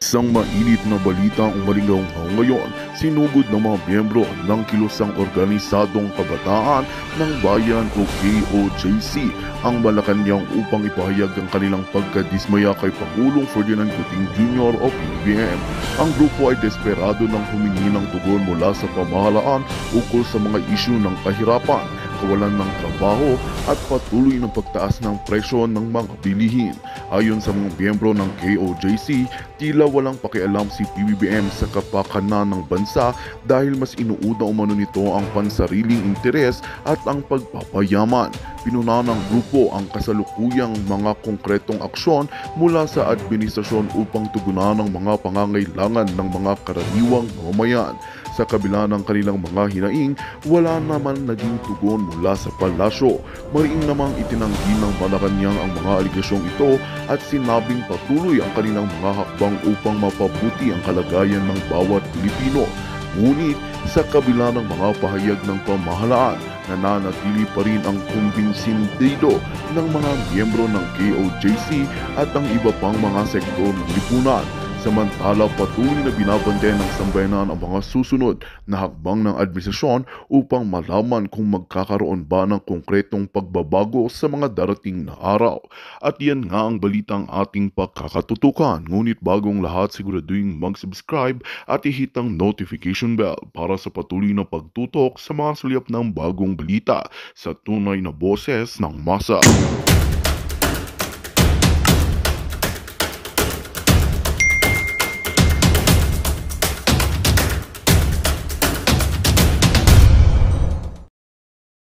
Isang mainit na balita ang umalingaw ngayon, sinugod ng mga miyembro ng Kilusang Organisadong Kabataan ng Bayan o KOJC ang Malacanang upang ipahayag ang kanilang pagkadismaya kay Pangulong Ferdinand Cuting Jr. o PBBM. Ang grupo ay desperado ng humingi ng tugon mula sa pamahalaan ukol sa mga isyu ng kahirapan, kawalan ng trabaho at patuloy ng pagtaas ng presyo ng mga bilihin. Ayon sa mga miyembro ng KOJC, tila walang pakialam si PBBM sa kapakanan ng bansa dahil mas inuuna umano nito ang pansariling interes at ang pagpapayaman. Pinuna ng grupo ang kasalukuyang mga konkretong aksyon mula sa administrasyon upang tugunan ang mga pangangailangan ng mga karaniwang mamamayan. Sa kabila ng kanilang mga hinaing, wala naman naging tugon mula sa palasyo. Mariing namang itinanggi ng Malacanang ang mga aligasyong ito at sinabing patuloy ang kanilang mga hakbang upang mapabuti ang kalagayan ng bawat Pilipino. Ngunit sa kabila ng mga pahayag ng pamahalaan, nananatili pa rin ang kumbinsindido ng mga miyembro ng KOJC at ang iba pang mga sektor ng lipunan. Samantala, patuloy na binabantayan ng sambayanan ang mga susunod na hakbang ng administrasyon upang malaman kung magkakaroon ba ng konkretong pagbabago sa mga darating na araw. At yan nga ang balitang ating pagkakatutukan. Ngunit bagong lahat, siguraduhin mag-subscribe at i-hit ang notification bell para sa patuloy na pagtutok sa mga sulyap ng bagong balita sa tunay na boses ng masa.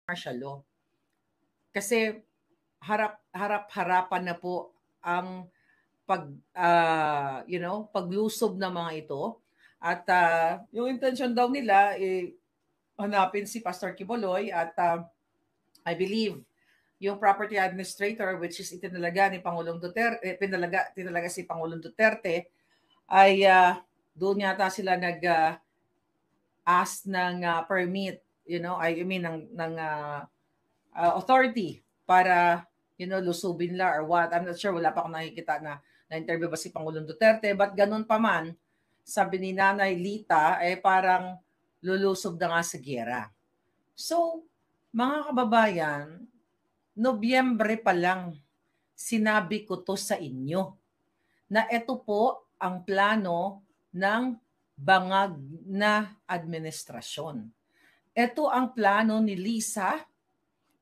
Martial law. Kasi harap-harapan na po ang paglusob ng mga ito at yung intention daw nila hanapin si Pastor Quiboloy at I believe yung property administrator which is itinalaga ni Pangulong Duterte, tinalaga si Pangulong Duterte ay doon yata sila ask ng permit, ng authority para lusubin la or what. I'm not sure, wala pa akong nakikita na interview ba si Pangulong Duterte, but ganun pa man, sabi ni Nanay Lita parang lulusob na nga sa giyera. So, mga kababayan, Nobyembre pa lang sinabi ko to sa inyo na ito po ang plano ng bangag na administrasyon. Ito ang plano ni Lisa,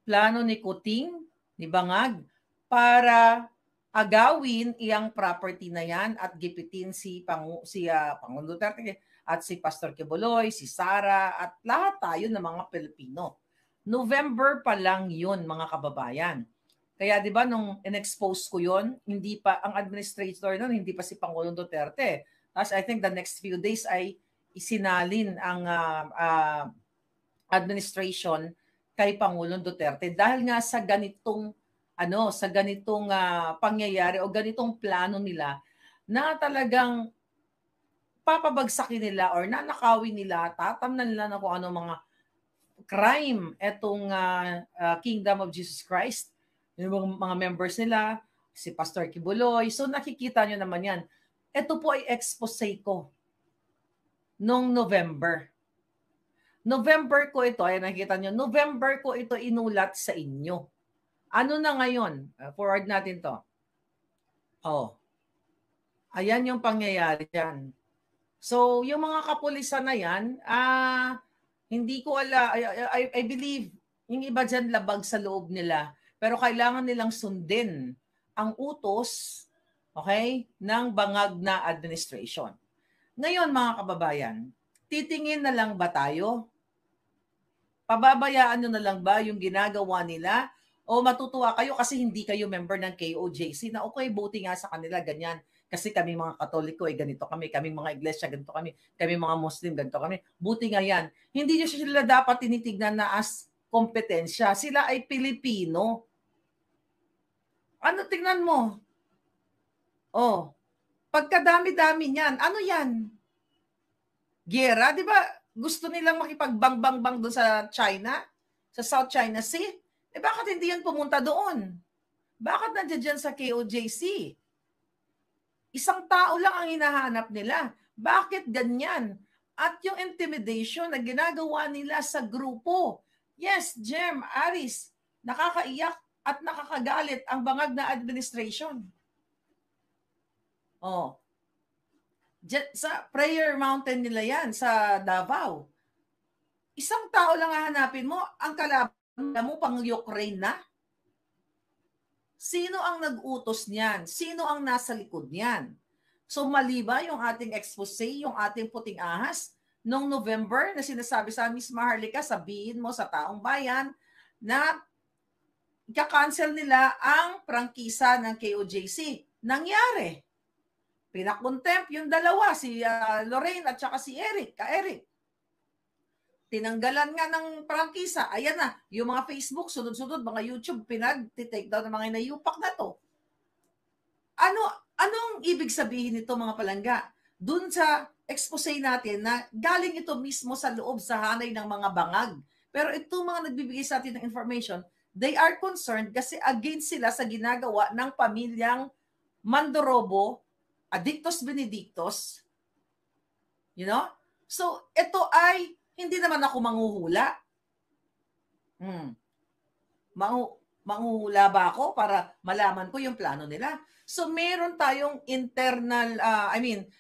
plano ni Kuting, ni Bangag, para agawin iyang property na yan at gipitin si Pangulong Duterte at si Pastor Quiboloy, si Sara at lahat tayo ng mga Pilipino. November pa lang yun, mga kababayan. Kaya 'di ba nung in-expose ko yun, hindi pa ang administrator noon, hindi pa si Pangulong Duterte. Tapos I think the next few days ay isinalin ang administration kay Pangulong Duterte dahil nga sa ganitong pangyayari o ganitong plano nila na talagang papabagsakin nila or nanakawin nila, tatamnan nila na kung ano mga crime etong Kingdom of Jesus Christ, yung mga members nila, si Pastor Quiboloy. So nakikita nyo naman yan. Ito po ay expose ko noong November ko ito, ay nakikita nyo, November ko ito inulat sa inyo. Ano na ngayon? Forward natin to. Ayan yung pangyayari dyan. So, yung mga kapulisan na yan, hindi ko I believe, yung iba dyan labag sa loob nila, pero kailangan nilang sundin ang utos, okay, ng bangag na administration. Ngayon, mga kababayan, titingin na lang ba tayo? Pababayaan nyo na lang ba yung ginagawa nila? O matutuwa kayo kasi hindi kayo member ng KOJC na okay, buti nga sa kanila, ganyan. Kasi kami mga Katoliko, ganito kami. Kaming mga iglesia, ganito kami. Kami mga Muslim, ganito kami. Buti nga yan. Hindi nyo sila dapat tinitignan na as kompetensya. Sila ay Pilipino. Ano, tingnan mo? Pagkadami-dami niyan. Ano yan? Giyera, di ba? Gusto nilang makipagbangbang doon sa China, sa South China Sea. Bakit hindi yun pumunta doon? Bakit nandiyan dyan sa KOJC? Isang tao lang ang hinahanap nila. Bakit ganyan? At yung intimidation na ginagawa nila sa grupo. Yes, Jem, Aris, nakakaiyak at nakakagalit ang bangag na administration. Oh. Sa Prayer Mountain nila yan, sa Davao. Isang tao lang hahanapin mo, ang kalaban mo pang Ukraine na? Sino ang nag-utos niyan? Sino ang nasa likod niyan? So mali ba yung ating expose, yung ating puting ahas noong November na sinasabi sa Miss Maharlika, sabihin mo sa taong bayan na ika-cancel nila ang prangkisa ng KOJC. Nangyari. Pinakontempt yung dalawa, si Lorraine at saka si Eric, Eric. Tinanggalan nga ng prangkisa. Ayan na, yung mga Facebook, sunod-sunod, mga YouTube, pinag-take down ng mga inayupak na to. Anong ibig sabihin nito mga palangga? Doon sa expose natin na galing ito mismo sa loob sa hanay ng mga bangag. Pero itong mga nagbibigay sa atin ng information, they are concerned kasi against sila sa ginagawa ng pamilyang Mandorobo, Adictos Benedictos. You know? So, ito ay, hindi naman ako manghuhula. Manghuhula ba ako para malaman ko yung plano nila? So, meron tayong internal,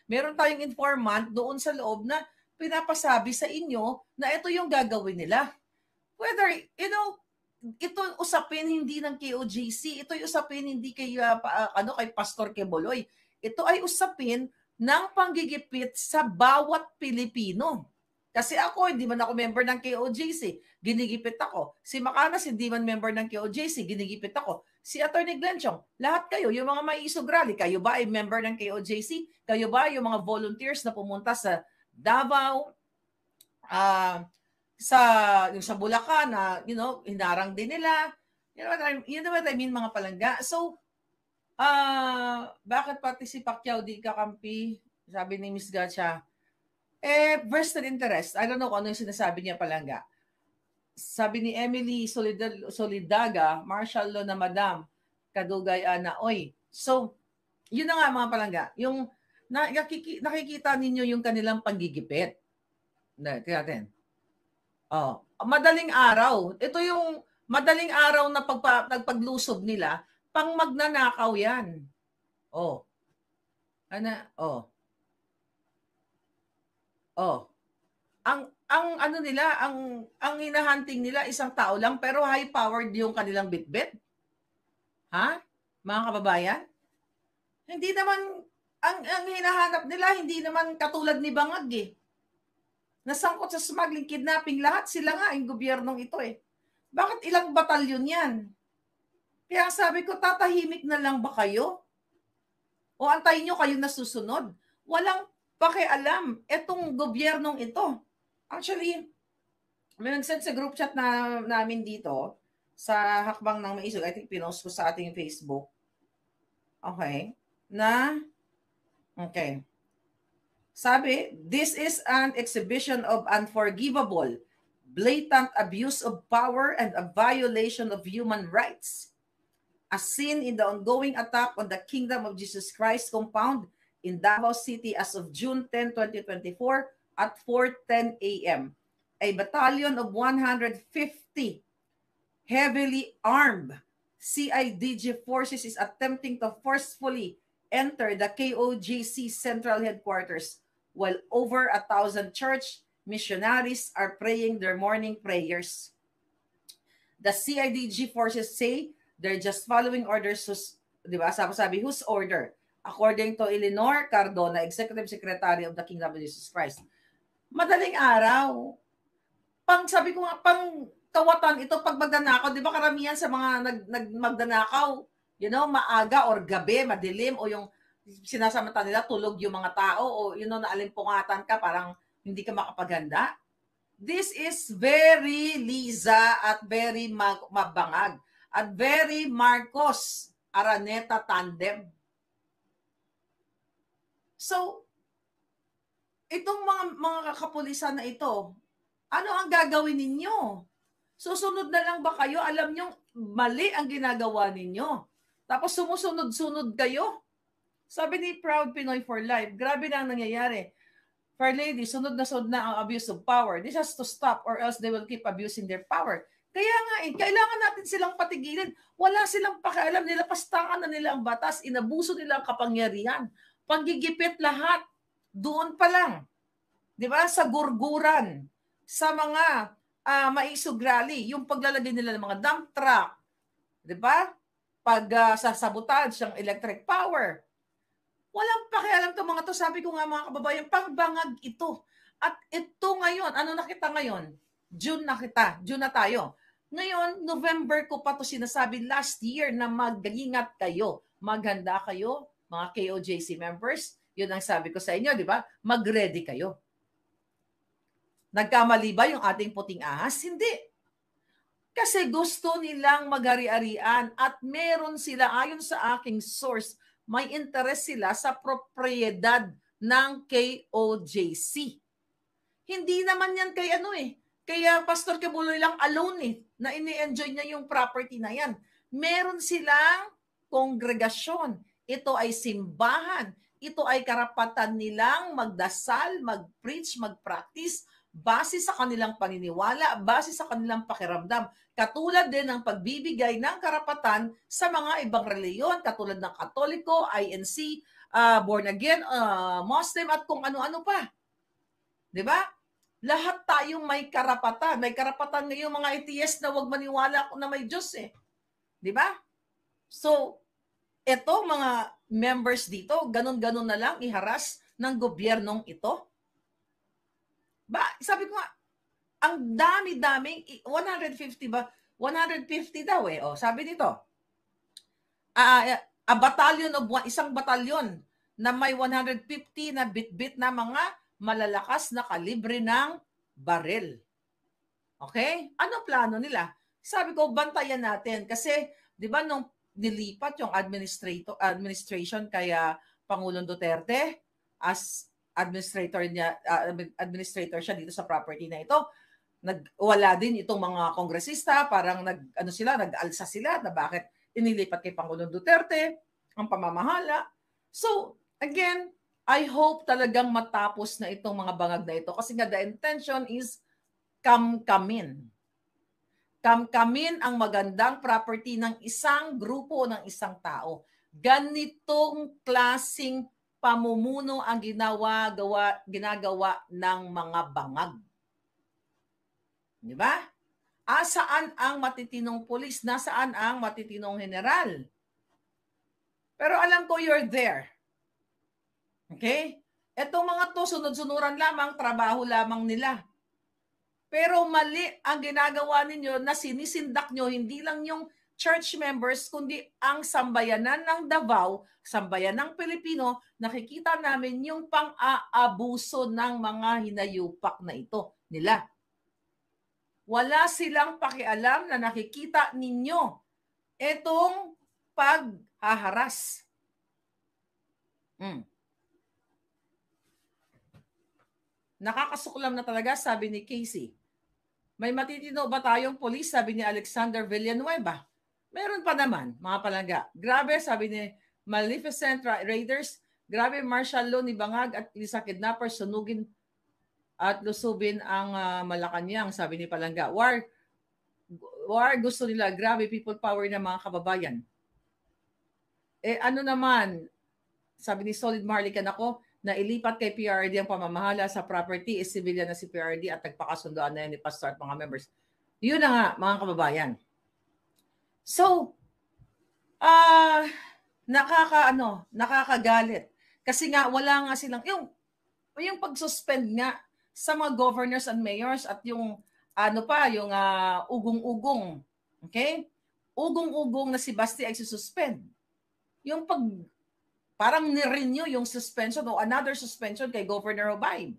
meron tayong informant doon sa loob na pinapasabi sa inyo na ito yung gagawin nila. Whether, ito usapin hindi ng KOJC, ito yung usapin hindi kay Pastor Keboloy. Ito ay usapin ng panggigipit sa bawat Pilipino. Kasi ako, hindi man ako member ng KOJC, ginigipit ako. Si Macanas, hindi man member ng KOJC, ginigipit ako. Si Atty. Glenchong, lahat kayo, yung mga may isog rally, kayo ba ay member ng KOJC? Kayo ba yung mga volunteers na pumunta sa Davao, sa Bulacan na, hinarang din nila? You know what I mean, mga palangga? So, bakit pati si Pacquiao di kakampi? Sabi ni Miss Gacha. Vested interest. I don't know kung ano yung sinasabi niya palangga. Sabi ni Emily Solidaga, martial law na madam, kadugay na, oy. So, yun na nga mga palangga. Yung nakikita ninyo yung kanilang panggigipit. Tingnan natin. Madaling araw. Ito yung madaling araw na pagpaglusob nila, pang magnanakaw yan. Ang hinahunting nila isang tao lang pero high powered yung kanilang bitbit. Ha? Mga kababayan? Hindi naman ang hinahanap nila hindi naman katulad ni Bangag eh. Nasangkot sa smuggling, kidnapping, lahat sila nga yung gobyernong ito eh. Bakit ilang batalyon yan? Kaya sabi ko, tatahimik na lang ba kayo? O antayin nyo kayo nasusunod? Walang pakialam etong gobyernong ito. Actually, may nag-send sa group chat namin dito sa Hakbang ng Maisog. I think pinost ko sa ating Facebook. Okay. Sabi, this is an exhibition of unforgivable, blatant abuse of power and a violation of human rights, as seen in the ongoing attack on the Kingdom of Jesus Christ compound in Davao City as of June 10, 2024 at 4:10 a.m. A battalion of 150 heavily armed CIDG forces is attempting to forcefully enter the KOJC central headquarters while over 1,000 church missionaries are praying their morning prayers. The CIDG forces say they're just following orders whose order? According to Eleanor Cardona, Executive Secretary of the Kingdom of Jesus Christ. Madaling araw. Sabi ko nga, pang kawatan ito pag magdanakaw. Di ba karamihan sa mga magdanakaw, maaga or gabi, madilim, o yung sinasamata nila, tulog yung mga tao, o naalimpungatan ka, parang hindi ka makapaganda. This is very Liza at very Mabangag at very Marcos Araneta tandem. So, itong mga kapulisan na ito, ano ang gagawin ninyo? Susunod na lang ba kayo? Alam nyo, mali ang ginagawa ninyo. Tapos sumusunod-sunod kayo. Sabi ni Proud Pinoy for Life, grabe na ang nangyayari. Fair lady, sunod na ang abuse of power. This has to stop or else they will keep abusing their power. Kaya nga kailangan natin silang patigilin. Wala silang pakialam, nilapastangan na nila ang batas, inabuso nila ang kapangyarihan. Panggigipit lahat. Doon pa lang. Di ba? Sa gurguran, sa mga maisog rally, yung paglalagay nila ng mga dump truck, di ba? Sasabotage ng electric power. Walang pakialam to mga to. Sabi ko nga mga kababayan, pangbangag ito. At ito ngayon, ano nakita ngayon? June na tayo. Ngayon, November ko pa to sinasabi last year na mag-ingat kayo. Maghanda kayo, mga KOJC members. Yun ang sabi ko sa inyo, di ba? Mag-ready kayo. Nagkamali ba yung ating puting ahas? Hindi. Kasi gusto nilang mag-ari-arian at meron sila, ayon sa aking source, may interest sila sa propriedad ng KOJC. Hindi naman yan kaya Pastor Kibuloy lang alone na ini-enjoy niya yung property na yan. Meron silang kongregasyon. Ito ay simbahan. Ito ay karapatan nilang magdasal, mag-preach, mag-practice base sa kanilang paniniwala, base sa kanilang pakiramdam. Katulad din ng pagbibigay ng karapatan sa mga ibang reliyon, katulad ng Katoliko, INC, born again, Muslim, at kung ano-ano pa. Di ba? Lahat tayong may karapatan. May karapatan ngayong mga atheist na huwag maniwala na may Diyos Di ba? So, eto mga members dito, ganun-ganun na lang iharas ng gobyernong ito. Sabi ko nga, ang dami-daming, 150 ba? 150 daw sabi dito. Isang batalyon na may 150 na bit-bit na mga malalakas na kalibre ng baril. Okay? Ano plano nila? Sabi ko, bantayan natin. Kasi, di ba, nung nilipat yung administration kaya Pangulong Duterte as administrator siya dito sa property na ito. Wala din itong mga kongresista, parang nag-alsa sila na bakit inilipat kay Pangulong Duterte ang pamamahala. So, again, I hope talagang matapos na itong mga bangag na ito kasi nga the intention is kamkamin. Kamkamin ang magandang property ng isang grupo, ng isang tao. Ganitong klasing pamumuno ang ginagawa ng mga bangag. Di ba? Saan ang matitinong pulis? Nasaan ang matitinong general? Pero alam ko you're there. Okay? Etong mga to, sunod-sunuran lamang, trabaho lamang nila. Pero mali ang ginagawa ninyo na sinisindak nyo, hindi lang yung church members, kundi ang sambayanan ng Davao, sambayanan ng Pilipino, nakikita namin yung pang-aabuso ng mga hinayupak na ito nila. Wala silang pakialam na nakikita ninyo itong paghaharas. Nakakasuklam na talaga, sabi ni Casey. May matitino ba tayong polis? Sabi ni Alexander Villanueva. Meron pa naman, mga palangga. Grabe, sabi ni Maleficent Raiders. Grabe, martial law ni Bangag at isa kidnappers sunugin at lusubin ang Malacanang, sabi ni Palangga. War gusto nila. Grabe, people power na mga kababayan. Ano naman, sabi ni Solid Marlican ako, na ilipat kay PRD ang pamamahala sa property is civilian na si PRD at nagpakasundoan na yan ni Pastor at mga members. Yun na nga, mga kababayan. So, nakakagalit. Kasi nga, wala nga silang, yung pag-suspend nga sa mga governors and mayors at yung, yung ugong-ugong. Okay? Ugong-ugong na si Basti ay suspend. Yung parang ni-renew yung suspension o another suspension kay Governor Obaid.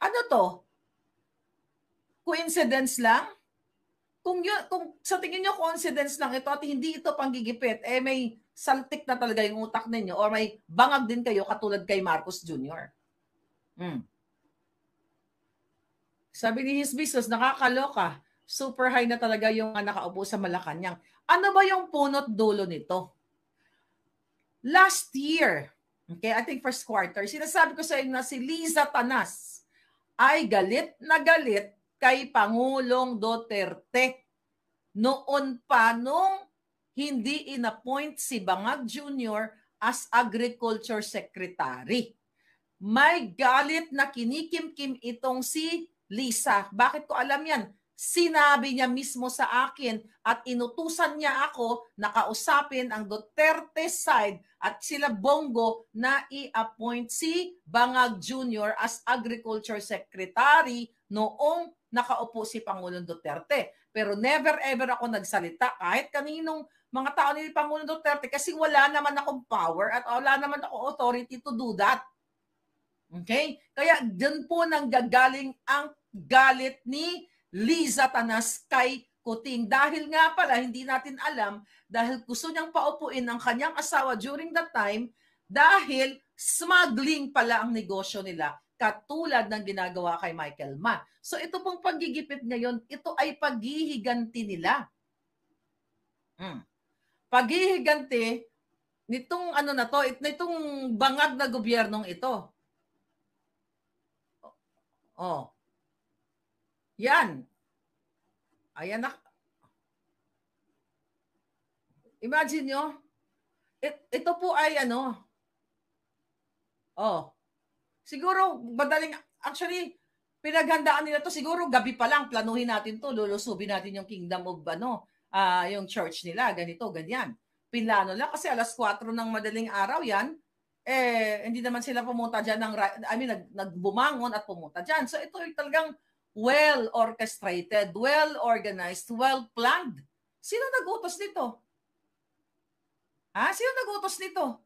Ano to? Coincidence lang? Kung sa tingin nyo coincidence lang ito at hindi ito panggigipit, may saltik na talaga yung utak ninyo or may bangag din kayo katulad kay Marcos Jr. Sabi ni His Business, nakakaloka. Super high na talaga yung nakaupo sa Malacanang. Ano ba yung punot dulo nito? Last year, Okay, I think first quarter. Sinasabi ko sa inyo na si Liza Tanas ay galit na galit kay Pangulong Duterte noon pa nung hindi inappoint si Bangag Jr. as Agriculture Secretary. May galit na kinikimkim itong si Lisa. Bakit ko alam yan? Sinabi niya mismo sa akin at inutusan niya ako na kausapin ang Duterte side at sila Bongo na i-appoint si Bangag Jr. as Agriculture Secretary noong nakaupo si Pangulong Duterte. Pero never ever ako nagsalita kahit kaninong mga tao ni Pangulong Duterte kasi wala naman akong power at wala naman akong authority to do that. Okay? Kaya dyan po nanggagaling ang galit ni Liza Tanas kay Kuting. Dahil nga pala, hindi natin alam, dahil gusto niyang paupuin ang kanyang asawa during that time, dahil smuggling pala ang negosyo nila, katulad ng ginagawa kay Michael Ma. So ito pong paggigipit ngayon, ito ay paghihiganti nila. Paghihiganti nitong ano na to, nitong bangag na gobyernong ito. Oh. Yan. Ayan na. Imagine nyo. Ito po ay ano. Oh. Siguro, madaling, actually, pinaghandaan nila to. Siguro, gabi pa lang, planuhin natin to. Lulusubin natin yung kingdom of, yung church nila. Ganito, ganyan. Pinlano lang. Kasi alas 4 ng madaling araw yan. Hindi naman sila pumunta dyan nagbumangon at pumunta dyan. So ito ay talagang well-orchestrated, well-organized, well-planned. Sino nag-utos nito? Sino nag-utos nito?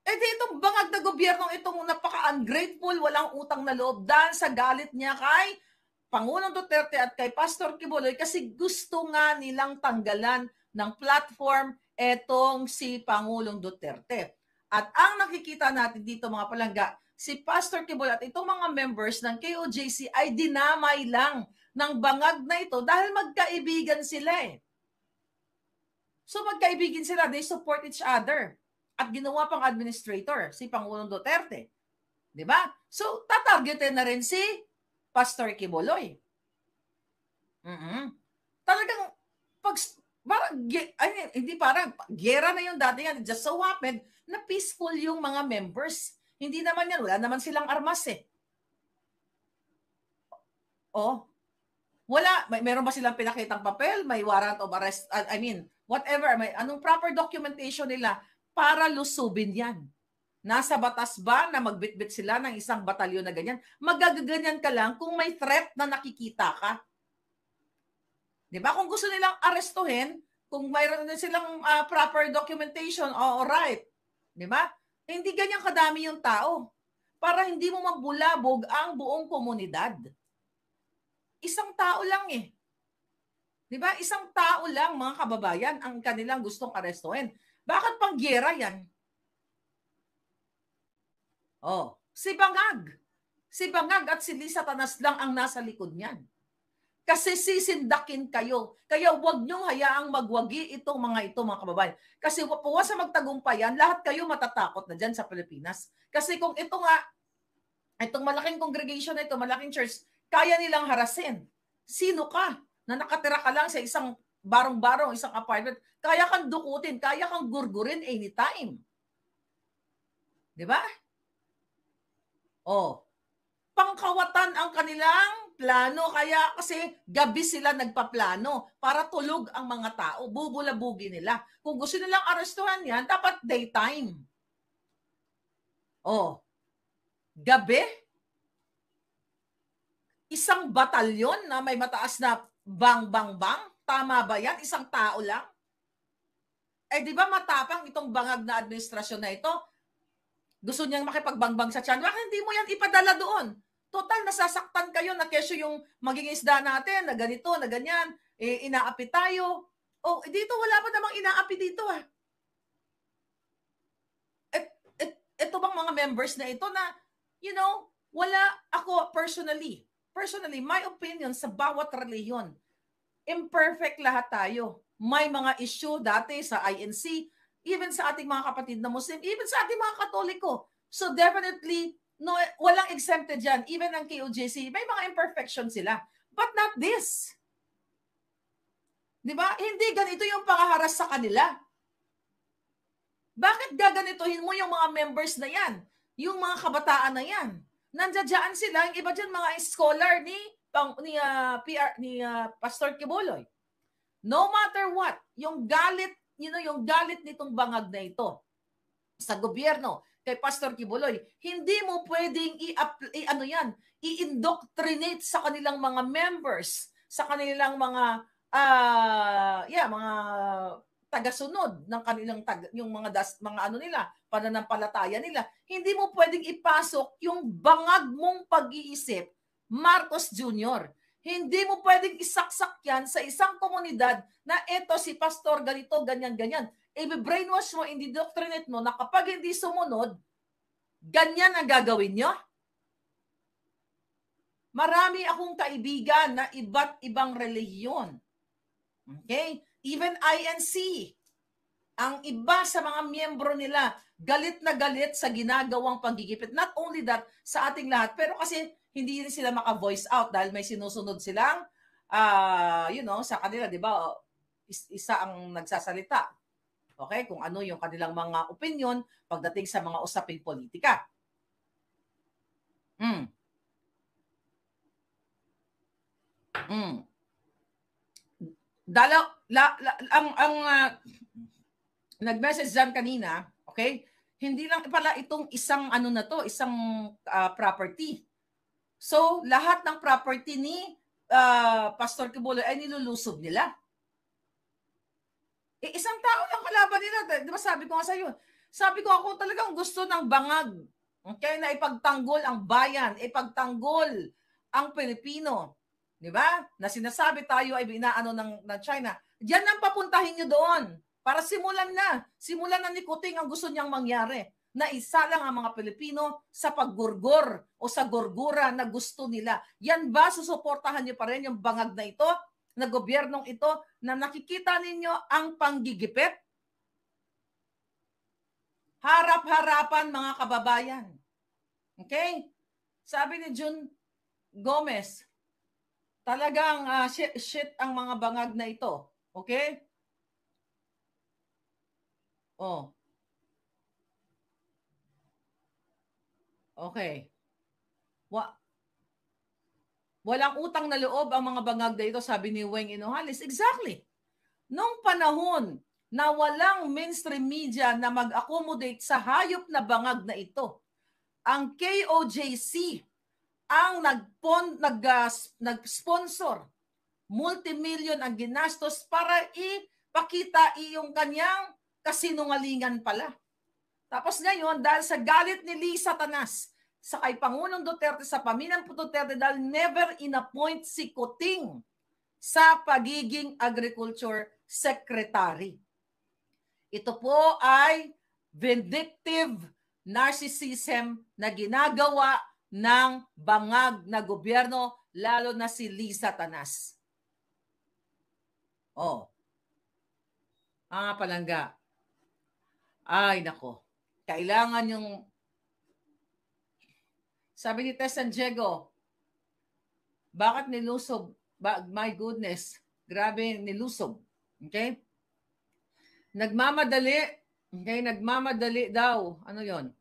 Itong bangag na gobyernong itong napaka-ungrateful, walang utang na loob dahil sa galit niya kay Pangulong Duterte at kay Pastor Quiboloy kasi gusto nga nilang tanggalan ng platform etong si Pangulong Duterte. At ang nakikita natin dito mga palangga, si Pastor Quiboloy at itong mga members ng KOJC ay dinamay lang ng bangag na ito dahil magkaibigan sila eh. So magkaibigan sila, they support each other. At ginawa pang administrator, si Pangulong Duterte. Di ba? So tatargetin na rin si Pastor Quiboloy. Talagang hindi parang gera na yung dati yan. Just so happened na peaceful yung mga members. Hindi naman yan. Wala naman silang armas eh. Meron ba silang pinakitang papel? May warrant of arrest? Whatever. Anong proper documentation nila para lusubin yan? Nasa batas ba na magbitbit sila ng isang batalyon na ganyan? Magaganyan ka lang kung may threat na nakikita ka. Diba? Kung gusto nilang arestuhin, kung mayroon na silang proper documentation, alright. Diba? Hindi ganyan kadami yung tao. Para hindi mo mabulabog ang buong komunidad. Isang tao lang eh. Diba? Isang tao lang, mga kababayan, ang kanilang gustong arestuhin. Bakit pang gyera yan? Si Bangag. Si Bangag at si Liza Tanas lang ang nasa likod niyan. Kasi sisindakin kayo. Kaya huwag niyong hayaang magwagi itong mga kababayan. Kasi puwa sa magtagumpayan, lahat kayo matatakot na dyan sa Pilipinas. Kasi kung itong malaking congregation na ito, malaking church, kaya nilang harasin. Sino ka na nakatira ka lang sa isang barong-barong, isang apartment, kaya kang dukutin, kaya kang gurgurin anytime. Di ba? Pangkawatan ang kanilang plano. Kaya kasi gabi sila nagpaplano para tulog ang mga tao. Bubulabugi nila. Kung gusto nilang arestuhan yan, dapat daytime. Gabi? Isang batalyon na may mataas na bang-bang-bang? Tama ba yan? Isang tao lang? Di ba matapang itong bangag na administrasyon na ito? Gusto niyang makipagbangbang sa tiyan. Bakit hindi mo yan ipadala doon? Total, nasasaktan kayo na kesyo yung maging isda natin, na ganito, na ganyan, inaapi tayo. Dito wala pa namang inaapi dito ah. Ito bang mga members na ito na, wala ako personally, my opinion sa bawat reliyon, imperfect lahat tayo. May mga issue dati sa INC, even sa ating mga kapatid na Muslim, even sa ating mga Katoliko. So definitely, no, walang exempted dyan. Even ang KOJC, may mga imperfections sila. But not this. Di ba? Hindi ganito yung pangaharas sa kanila. Bakit gaganituhin mo yung mga members na yan? Yung mga kabataan na yan? Nandiyan sila, yung iba dyan mga scholar ni Pastor Kibuloy. No matter what, yung galit, yung galit nitong bangag na ito sa gobyerno kay Pastor Kibuloy, hindi mo pwedeng i-indoctrinate sa kanilang mga members, sa kanilang mga mga tagasunod ng kanilang yung mga pananampalataya nila. Hindi mo pwedeng ipasok yung bangag mong pag-iisip, Marcos Jr. Hindi mo pwedeng isaksak yan sa isang komunidad na eto si pastor ganito, ganyan. I-brainwash mo, indoctrinate mo na kapag hindi sumunod, ganyan ang gagawin nyo. Marami akong kaibigan na iba't ibang relihiyon. Okay? Even INC, ang iba sa mga miyembro nila, galit na galit sa ginagawang panggigipit. Not only that, sa ating lahat, pero kasi hindi rin sila maka-voice out dahil may sinusunod silang, sa kanila, di ba, isa ang nagsasalita. Okay? Kung ano yung kanilang mga opinion pagdating sa mga usaping politika. Nag-message dyan kanina, okay? Hindi lang pala itong isang isang property. So, lahat ng property ni Pastor Kibuloy ay nilulusob nila. Isang tao lang kalaban nila. Di ba sabi ko nga sa iyo? Sabi ko ako talagang gusto ng bangag. Okay? Na ipagtanggol ang bayan, ipagtanggol ang Pilipino. Di ba? Na sinasabi tayo ay binaano ng China. Diyan ang papuntahin nyo doon. Para simulan na ni Kuting ang gusto niyang mangyari. Na isa lang ang mga Pilipino sa paggurgur o sa gurgura na gusto nila. Yan ba susuportahan niyo pa rin yung bangag na ito, na gobyernong ito, na nakikita ninyo ang panggigipit? Harap-harapan mga kababayan. Okay? Sabi ni June Gomez, talagang shit ang mga bangag na ito. Okay? Oh. Okay. Walang utang na loob ang mga bangag na ito, sabi ni Weng Inohalis. Exactly. Nung panahon na walang mainstream media na mag-accommodate sa hayop na bangag na ito, ang KOJC ang nag-sponsor. Multimillion ang ginastos para ipakita yung kanyang kasinungalingan pala. Tapos ngayon, dahil sa galit ni Lisa Tanas sa kay Pangulong Duterte, sa pamilyang Duterte, dahil never inappoint si Kuting sa pagiging Agriculture Secretary. Ito po ay vindictive narcissism na ginagawa ng bangag na gobyerno, lalo na si Lisa Tanas. Palangga. Ay, nako. Kailangan yung, sabi ni Tess San Diego, bakit nilusob? My goodness, grabe nilusob. Okay? Nagmamadali. Okay, nagmamadali daw. Ano yon?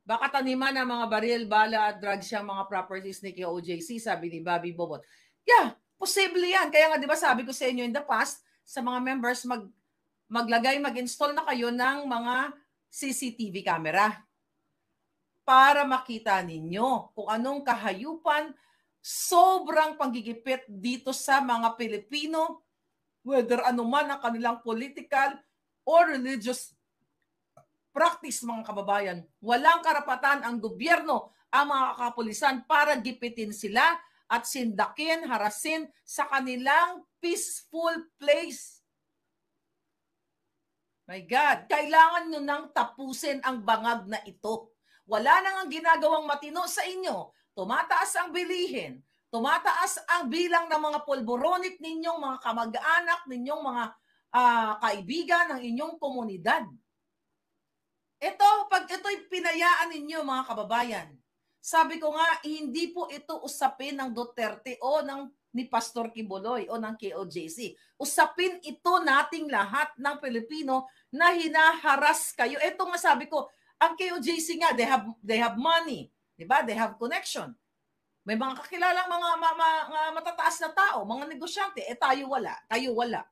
Baka taniman ng mga baril, bala at drugs siyang mga properties ni KOJC, sabi ni Bobby Bobot. Yeah, posible yan. Kaya nga, di ba sabi ko sa inyo in the past, sa mga members, mag-install na kayo ng mga CCTV camera para makita ninyo kung anong kahayupan, sobrang panggigipit dito sa mga Pilipino, whether anuman ang kanilang political or religious practice, mga kababayan. Walang karapatan ang gobyerno, ang mga kapulisan para gipitin sila at sindakin, harasin sa kanilang peaceful place. My God, kailangan nyo nang tapusin ang bangag na ito. Wala nang ang ginagawang matino sa inyo. Tumataas ang bilihin. Tumataas ang bilang ng mga polboronic ninyong mga kamag-anak, ninyong mga kaibigan ng inyong komunidad. Pag ito'y pinayaan ninyo mga kababayan, sabi ko nga, hindi po ito usapin ng Duterte o ni Pastor Kibuloy o ng KOJC. Usapin ito nating lahat ng Pilipino na hinaharas kayo. Ito nga sabi ko, ang KOJC nga, they have money. Diba? They have connection. May mga kakilalang mga matataas na tao, mga negosyante. Tayo wala. Tayo wala.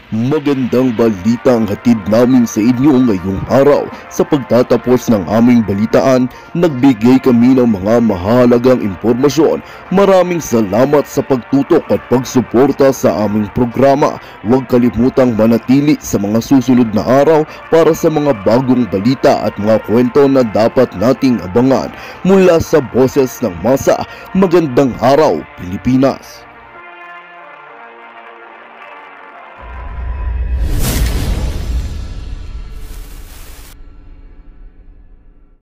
Magandang balita ang hatid namin sa inyo ngayong araw. Sa pagtatapos ng aming balitaan, nagbigay kami ng mga mahalagang impormasyon. Maraming salamat sa pagtutok at pagsuporta sa aming programa. Huwag kalimutang manatili sa mga susunod na araw para sa mga bagong balita at mga kwento na dapat nating abangan. Mula sa Boses ng Masa, magandang araw Pilipinas!